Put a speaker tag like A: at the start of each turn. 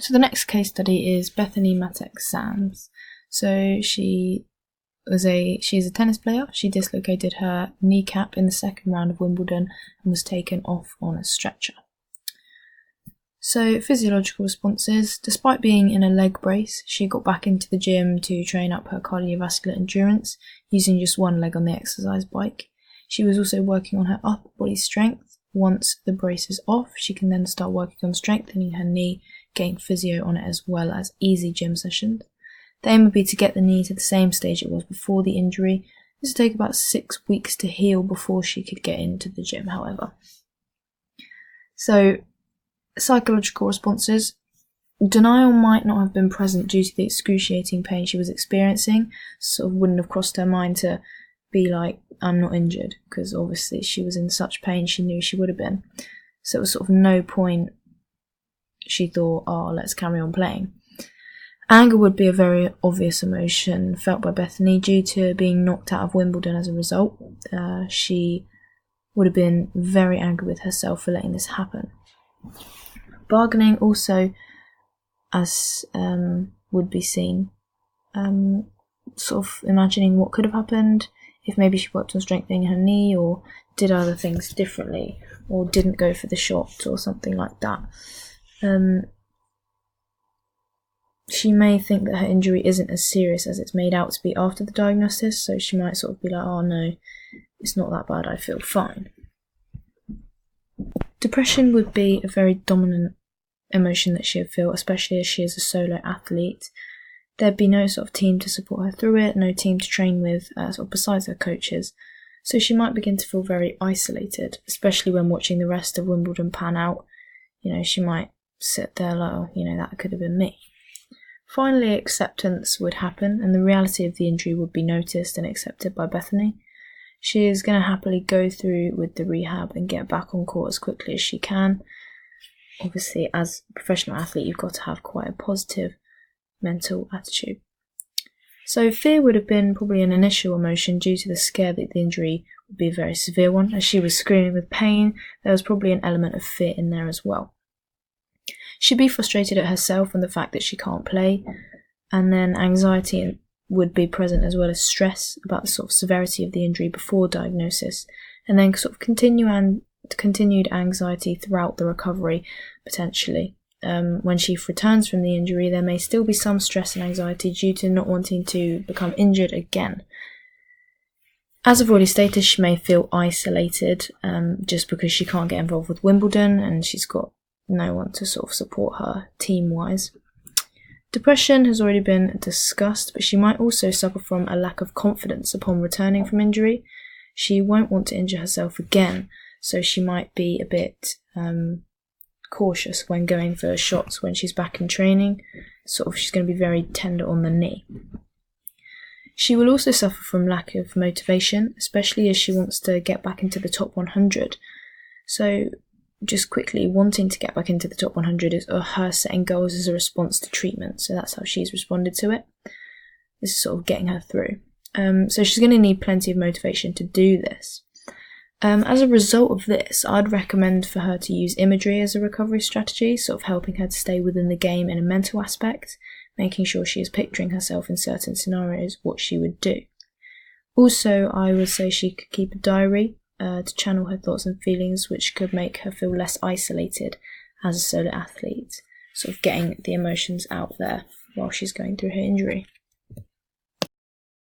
A: So the next case study is Bethany Mattek-Sands. So she's a tennis player. She dislocated her kneecap in the second round of Wimbledon and was taken off on a stretcher. So physiological responses: despite being in a leg brace, she got back into the gym to train up her cardiovascular endurance using just one leg on the exercise bike. She was also working on her upper body strength. Once the brace is off, she can then start working on strengthening her knee, getting physio on it as well as easy gym sessions. The aim would be to get the knee to the same stage it was before the injury. This would take about 6 weeks to heal before she could get into the gym, however. So, psychological responses: denial might not have been present due to the excruciating pain she was experiencing. Sort of wouldn't have crossed her mind to be like, I'm not injured, because obviously she was in such pain she knew she would have been. So it was sort of no point she thought, oh, let's carry on playing. Anger would be a very obvious emotion felt by Bethany due to being knocked out of Wimbledon as a result. She would have been very angry with herself for letting this happen. Bargaining also, as would be seen, sort of imagining what could have happened if maybe she worked on strengthening her knee or did other things differently or didn't go for the shot or something like that. She may think that her injury isn't as serious as it's made out to be after the diagnosis, so she might sort of be like, oh no, it's not that bad, I feel fine. Depression would be a very dominant emotion that she would feel, especially as she is a solo athlete. There'd be no sort of team to support her through it, no team to train with, sort of besides her coaches. So she might begin to feel very isolated, especially when watching the rest of Wimbledon pan out. She might sit there like, oh, that could have been me. Finally, acceptance would happen, and the reality of the injury would be noticed and accepted by Bethany. She is going to happily go through with the rehab and get back on court as quickly as she can. Obviously, as a professional athlete, you've got to have quite a positive mental attitude. So fear would have been probably an initial emotion due to the scare that the injury would be a very severe one. As she was screaming with pain, there was probably an element of fear in there as well. She'd be frustrated at herself and the fact that she can't play, and then anxiety would be present as well as stress about the sort of severity of the injury before diagnosis, and then sort of continued anxiety throughout the recovery, potentially. When she returns from the injury, there may still be some stress and anxiety due to not wanting to become injured again. As I've already stated, she may feel isolated just because she can't get involved with Wimbledon and she's got no one to sort of support her team-wise. Depression has already been discussed, but she might also suffer from a lack of confidence upon returning from injury. She won't want to injure herself again, so she might be a bit cautious when going for shots when she's back in training. She's going to be very tender on the knee. She will also suffer from lack of motivation, especially as she wants to get back into the top 100. So just quickly, wanting to get back into the top 100 is her setting goals as a response to treatment, so that's how she's responded to it. This is sort of getting her through. So she's going to need plenty of motivation to do this. As a result of this, I'd recommend for her to use imagery as a recovery strategy, sort of helping her to stay within the game in a mental aspect, making sure she is picturing herself in certain scenarios, what she would do. Also, I would say she could keep a diary to channel her thoughts and feelings, which could make her feel less isolated as a solo athlete, sort of getting the emotions out there while she's going through her injury.